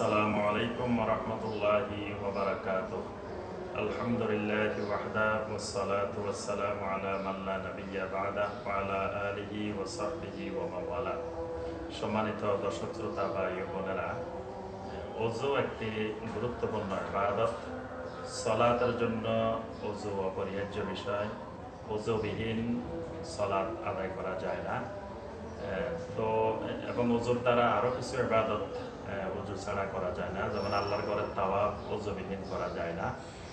আসসালামু আলাইকুম ওয়া রাহমাতুল্লাহি ওয়া বারাকাতুহু। আলহামদুলিল্লাহি ওয়াহদা ওয়াসসালাতু ওয়াসসালামু আলা মান লা নাবিয়্যা বা'দা ওয়া আলা আলিহি ওয়া সাহবিহি ওয়া মান ওয়ালা। সম্মানিত দর্শক শ্রোতা ভাই ও বোনেরা, ওযু একটি গুরুত্বপূর্ণ ইবাদত। সালাতের জন্য ওযু অপরিহার্য বিষয়। ওযুবিহীন সালাত আদায় করা যায় না। তো এবং ওযুর দ্বারা আরও কিছু ইবাদত ওযু ছাড়া করা যায় না, যেমন আল্লাহর ঘরের তাওয়াফ ওযুবিহীন করা যায় না।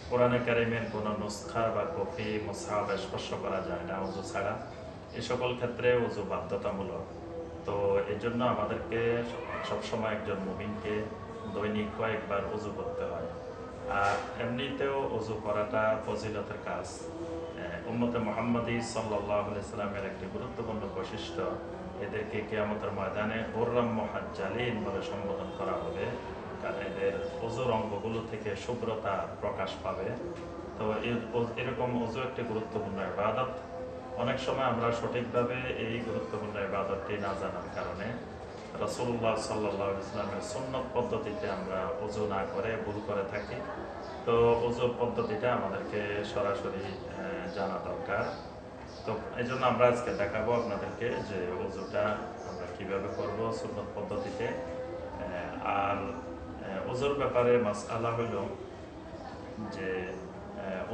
কোরআনে কারিমের কোনো নুসখা বা কপি মুসহাফ স্পর্শ করা যায় না ওযু ছাড়া। এই সকল ক্ষেত্রে ওযু বাধ্যতামূলক। তো এই জন্য আমাদেরকে সবসময় একজন মুমিনকে দৈনিক কয়েকবার ওযু করতে হয়। আর এমনিতেও ওযু করাটা ফজিলতের কাজ। উম্মতে মুহাম্মাদি সাল্লাল্লাহু আলাইহি সাল্লামের একটি গুরুত্বপূর্ণ বৈশিষ্ট্য, এদেরকে কিয়ামতের ময়দানে হুররাম মুহাজ্জালিন বলে সম্বোধন করা হবে, কারণ এদের ওযুর অঙ্গগুলো থেকে শুভ্রতা প্রকাশ পাবে। তো এরকম ওযু একটি গুরুত্বপূর্ণ ইবাদত। অনেক সময় আমরা সঠিকভাবে এই গুরুত্বপূর্ণ ইবাদতটি না জানার কারণে রাসূলুল্লাহ সাল্লাল্লাহু আলাইহি ওয়াসাল্লামের সুন্নত পদ্ধতিতে আমরা ওযু না করে ভুল করে থাকি। তো ওযুর পদ্ধতিটা আমাদেরকে সরাসরি জানা দরকার। তো এই জন্য আমরা আজকে দেখাবো আপনাদেরকে যে ওযুটা আমরা কীভাবে করব সুন্নত পদ্ধতিতে। আর ওযুর ব্যাপারে মাসআলা হলো যে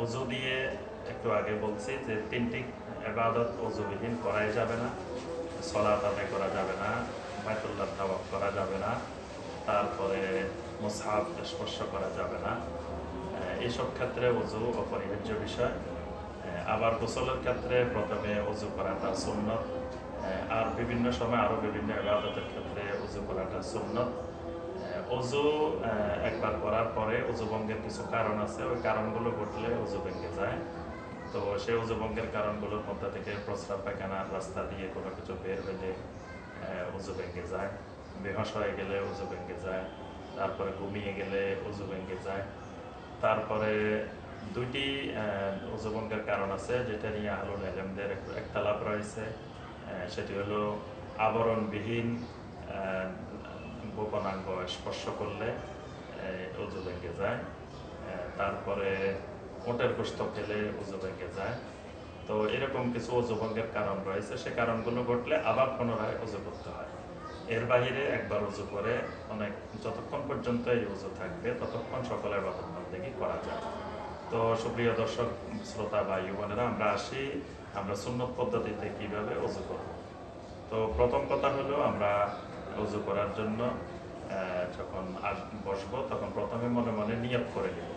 ওযু দিয়ে একটু আগে বলছি যে তিনটি ইবাদত ওযুবিহীন করাই যাবে না। সালাত আদায় করা যাবে না, বাইতুল্লাহ তাওয়াফ করা যাবে না, তারপরে মুসহাফ স্পর্শ করা যাবে না। এইসব ক্ষেত্রে ওযু অপরিহার্য বিষয়। আবার গোসলের ক্ষেত্রে প্রথমে ওযু করাটা সুন্নত। আর বিভিন্ন সময় আরও বিভিন্ন ইবাদতের ক্ষেত্রে ওযু করাটা সুন্নত। ওযু একবার করার পরে ওযু ভঙ্গের কিছু কারণ আছে, ওই কারণগুলো ঘটলে ওযু ভেঙে যায়। তো সেই ওযু ভঙ্গের কারণগুলোর মধ্যে থেকে প্রস্রাব পায়খানার রাস্তা দিয়ে কোনো কিছু বের হইলে ওযু ভেঙে যায়, বেহুশ হয়ে গেলে ওযু ভেঙে যায়, তারপরে ঘুমিয়ে গেলে ওযু ভেঙে যায়। তারপরে দুইটি ওযু ভঙ্গের কারণ আছে, যেটা নিয়ে আহলুল ইলমদের একতলাপ রয়েছে। সেটি হলো আবরণবিহীন গোপনাঙ্গ স্পর্শ করলে ওযু ভেঙে যায়। তারপরে ওটের গোশত খেলে ওযু ভেঙে যায়। তো এরকম কিছু ওযু ভঙ্গের কারণ রয়েছে, সে কারণগুলো ঘটলে আবার পুনরায় ওযু করতে হয়। এর বাহিরে একবার ওযু করে যতক্ষণ পর্যন্ত এই ওযু থাকবে ততক্ষণ সকল ইবাদত বন্দেগী করা যায়। তো সুপ্রিয় দর্শক শ্রোতা ভাই বোনেরা, আমরা সুন্নত পদ্ধতিতে কিভাবে ওযু করব। তো প্রথম কথা হলো, আমরা ওযু করার জন্য যখন বসবো তখন প্রথমে মনে মনে নিয়ত করে নিব।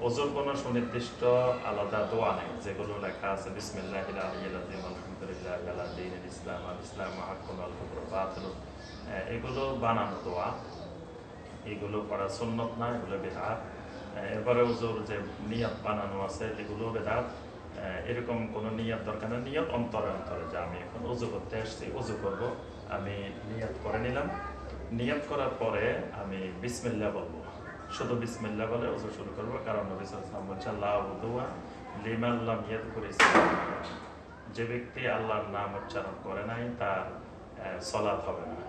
ওযুর কোনো সুনির্দিষ্ট আলাদা দোয়া নেই, যেগুলো লেখা আছে বিসমিল্লাহিল আলিয়্যিল আযীম আলহামদুলিল্লাহি আলা দীনিল ইসলাম আল ইসলামু হাক্কুন ওয়াল কুফরু বাতিলুন। এগুলো বানানো দোয়া, এগুলো পড়া সুন্নত না, এগুলো বিদআত। এরপরে ওযুর যে নিয়ত বানানো আছে এগুলো বিদআত। এরকম কোনো নিয়ত দরকার নেই। নিয়ত অন্তরে অন্তরে, যে আমি এখন ওযু করতে আসছি, ওযু করব, আমি নিয়ত করে নিলাম। নিয়ত করার পরে আমি বিসমিল্লাহ বলবো, শুধু বিসমিল্লাহ বলে ওযু শুরু করব, কারণ নবী সাল্লাল্লাহু আলাইহি ওয়াসাল্লাম বলেছেন লা উযুয়া লিমান লাম ইয়াযকুর ইসমাল্লাহ। যে ব্যক্তি আল্লাহর নাম উচ্চারণ করে নাই তার সালাত হবে না,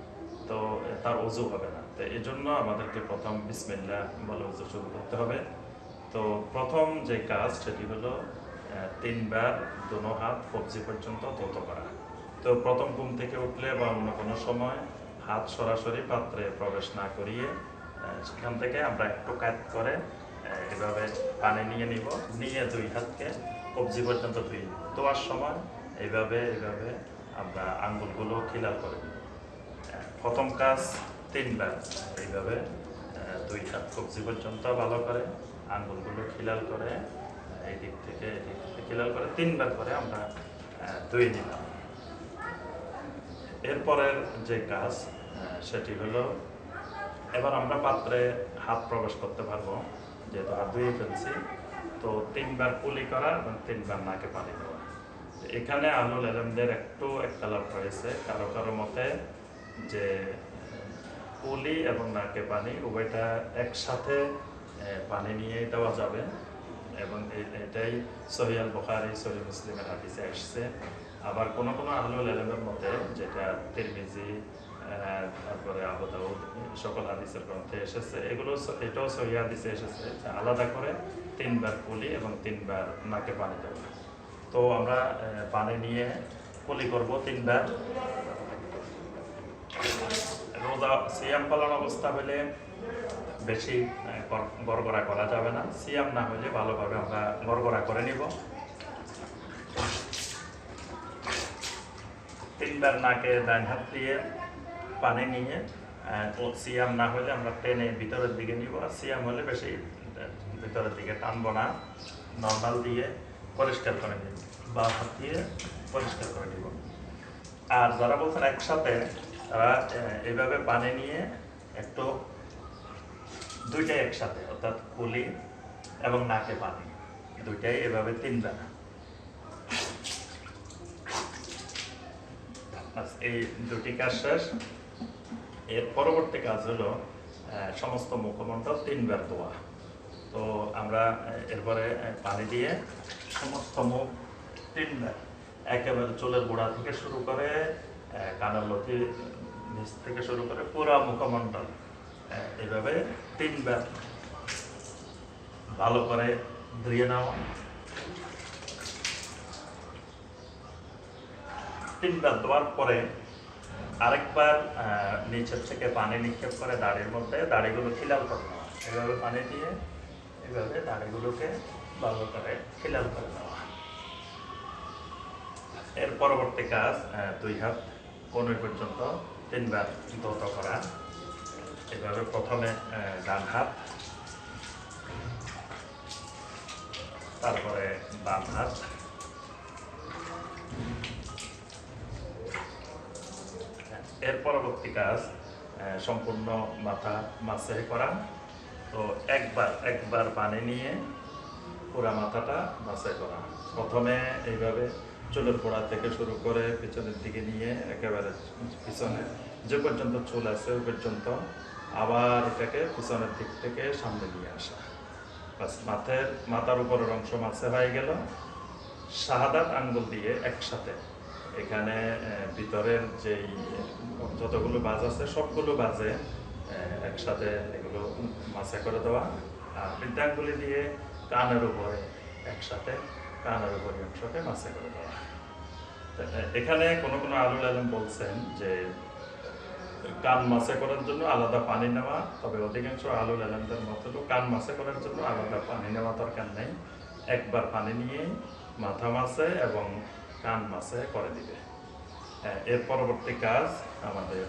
তো তার ওযু হবে না। তো এই জন্য আমাদেরকে প্রথম বিসমিল্লাহ বলে ওযু শুরু করতে হবে। তো প্রথম যে কাজ সেটি হলো 3 বার দোনো হাত কবজি পর্যন্ত ধৌত করা। তো প্রথম ঘুম থেকে উঠলে বা অন্য কোনো সময় হাত সরাসরি পাত্রে প্রবেশ না করিয়ে সেখান থেকে আমরা একটু কাত করে এভাবে পানি নিয়ে নিব, নিয়ে 2 হাতকে কবজি পর্যন্ত ধুই। ধোয়ার সময় এইভাবে আমরা আঙ্গুলগুলো খিলাল করে নিব। প্রথম কাজ 3 বার এইভাবে 2 হাত কবজি পর্যন্ত ভালো করে আঙ্গুলগুলো খিলাল করে এদিক থেকে খিলাল করে 3 বার করে আমরা ধুয়ে নিলাম। এরপরের যে কাজ সেটি হলো, এবার আমরা পাত্রে হাত প্রবেশ করতে পারবো, যেহেতু হাত ধুয়ে ফেলছি। তো 3 বার কুলি করা এবং 3 বার নাকে পানি দেওয়া। এখানে আহলুল ইলমদের একটু একতলাপ রয়েছে। কারো কারো মতে যে কুলি এবং নাকে পানি উভয়টা একসাথে পানি নিয়ে দেওয়া যাবে, এবং এটাই সহিহ আল বুখারী সহিহ মুসলিমের হাদিসে আসছে। আবার কোনো আহলুল ইলমের মতে, যেটা তিরমিজি তারপরে আবু দাউদ, সকল হাদিসের গ্রন্থে এসেছে। এটাও সহিহ হাদিসে এসেছে যে আলাদা করে 3 বার কুলি এবং 3 বার নাকে পানি দেওয়া। তো আমরা পানি নিয়ে কুলি করব 3 বার। রোজা সিয়াম পালন অবস্থা হলে বেশি গড়গড়া করা যাবে না, সিয়াম না হলে ভালোভাবে আমরা গড়গড়া করে নিব। 3 বার নাকে ডান হাত দিয়ে পানি নিয়ে, সিয়াম না হলে আমরা টেনে ভিতরের দিকে নিব, আর সিয়াম হলে বেশি ভিতরের দিকে টানবো না, নর্মাল দিয়ে পরিষ্কার করে নিব, বা হাত দিয়ে পরিষ্কার করে নিব। আর যারা বলছেন একসাথে, তারা এইভাবে পানি নিয়ে একটু দুইটাই একসাথে, অর্থাৎ কুলি এবং নাকে পানি দুইটাই এভাবে 3 বার। এই দুটি কাজ শেষ। এর পরবর্তী কাজ হলো সমস্ত মুখমণ্ডল 3 বার ধোয়া। তো আমরা এরপরে পানি দিয়ে সমস্ত মুখ 3 বার, একেবারে চুলের গোড়া থেকে শুরু করে কানের লতি নিচ থেকে শুরু করে পুরো মুখমণ্ডল এভাবে 3 বার ভালো করে ধুয়ে নেওয়া। 3 বার ধোয়ার পরে আরেকবার নিচের থেকে পানি নিক্ষেপ করে দাড়ির মধ্যে, দাড়িগুলো খিলাল করে নেওয়া। এভাবে পানি দিয়ে এভাবে দাড়িগুলোকে ভালো করে খিলাল করে নেওয়া। এর পরবর্তী কাজ 2 হাত কনুই পর্যন্ত 3 বার ধৌত করা। এভাবে প্রথমে ডান হাত, তারপরে বাম হাত, এর পরবর্তী কাজ সম্পূর্ণ মাথা মাসে করা। তো একবার পানি নিয়ে পুরা মাথাটা মাসে করা। প্রথমে এইভাবে চুলের গোড়া থেকে শুরু করে পিছনের দিকে নিয়ে একেবারে পিছনে যে পর্যন্ত চুল আছে ওই পর্যন্ত, আবার এটাকে পিছনের দিক থেকে সামনে নিয়ে আসা। বাস মাথার উপরের অংশ মাসে হয়ে গেল। শাহাদাত আঙ্গুল দিয়ে একসাথে এখানে ভিতরের যেই যতগুলো বাজ আছে সবগুলো বাজে একসাথে এগুলো মাসে করে দেওয়া। আর বৃদ্ধাঙ্গুলি দিয়ে কানের উপরে একসাথে কানের উপরে অংশকে মাসে করে দেওয়া। এখানে কোনো আলুল আলম বলছেন যে কান মাসে করার জন্য আলাদা পানি নেওয়া, তবে অধিকাংশ আলুল আলমদের মত হলো কান মাসে করার জন্য আলাদা পানি নেওয়া দরকার নেই, একবার পানি নিয়ে মাথা মাসে এবং কান মাসে করে দিবে। এর পরবর্তী কাজ আমাদের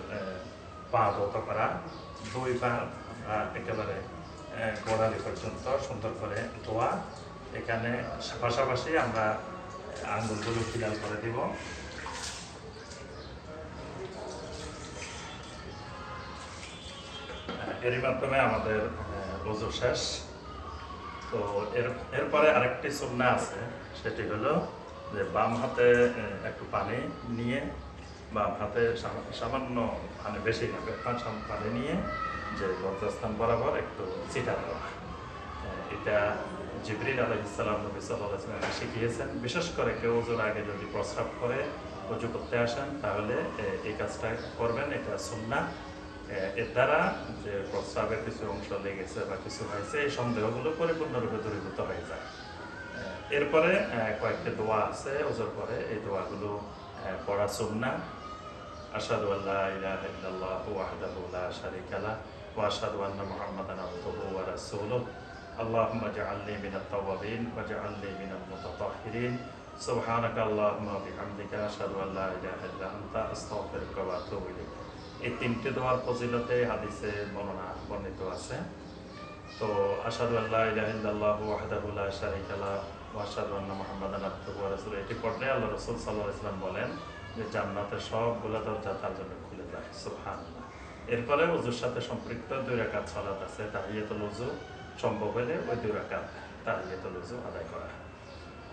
পা ধৌত করা। 2 পা একেবারে গোড়ালি পর্যন্ত সুন্দর করে ধোয়া। এখানে পাশাপাশি আমরা আঙ্গুলগুলো খিলাল করে দিব। এরই মাধ্যমে আমাদের ওযু শেষ। তো এরপরে আরেকটি সুন্নাহ আছে, সেটি হলো যে বাম হাতে একটু পানি নিয়ে, বাম হাতে সামান্য পানি, বেশি না, পানি নিয়ে যে লজ্জাস্থান বরাবর একটু ছিটা দেওয়া। এটা জিবরিল আলাইহিস সালাম নবী সাল্লাল্লাহু আলাইহি ওয়াসাল্লাম শিখিয়েছেন। বিশেষ করে কেউ ওযুর আগে যদি প্রস্রাব করে ওযু করতে আসেন, তাহলে এই কাজটা করবেন, এটা সুন্নাহ। এর দ্বারা যে প্রস্রাবের কিছু অংশ লেগেছে বা কিছু হয়েছে, এই সন্দেহগুলো পরিপূর্ণরূপে দূরীভূত হয়ে যায়। এরপরে কয়েকটি দোয়া আছে ওযুর পরে, এই দোয়াগুলো পড়া সুন্নাহ। আশহাদু আল্লা ইলাহা ইল্লাল্লাহু ওয়াহদাহু লা শারীকা লাহু ওয়া আশহাদু আন্না মুহাম্মাদান আবদুহু ওয়া রাসূলুহু। আল্লাহুম্মা জাআলনি মিনাত তাওয়াবিন ওয়া জাআলনি মিনাল মুতাতাহহিরিন। সুবহানাকা আল্লাহুম্মা ওয়া বিহামদিকা আশহাদু আল্লা ইলাহা ইল্লা আনতা আস্তাগফিরুকা ওয়া আতুবু ইলাইক। এই 3টি দোয়ার ফজিলতে হাদিসে বর্ণিত আছে। তো আশহাদু আল্লা ইলাহা ইল্লাল্লাহু ওয়াহদাহু লা শারীকা লাহু ওয়া আশহাদু আন্না মুহাম্মাদান আবদুহু ওয়া রাসূলুহু, এটি পড়লে আল্লাহ রাসূল সাল্লাল্লাহু আলাইহি ওয়াসাল্লাম বলেন যে জান্নাতের সবগুলো দরজা তার জন্য খুলে যায়। সুবহানাল্লাহ। এরপরে ওযুর সাথে সম্পৃক্ত 2 রাকাত সালাত আছে, তাহিয়াতুল ওযু, সম্ভব হলে ওই 2 রাকাত তাহিয়াতুল ওযু আদায় করা।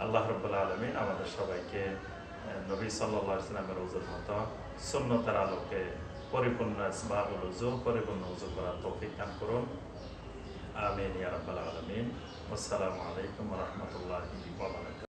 আল্লাহ রাব্বুল আলামিন আমাদের সবাইকে নবী সাল্লাল্লাহু আলাইহি ওয়াসাল্লামের ওযুর মতো সুন্নতের আলোকে পরিপূর্ণ ইসবাহুল ওযু, পরিপূর্ণ ওযু করার তৌফিক দান করুন। আমিন ইয়া রাব্বাল আলামিন। আসসালামু আলাইকুম ওয়া রাহমাতুল্লাহি ওয়া বারাকাতুহু।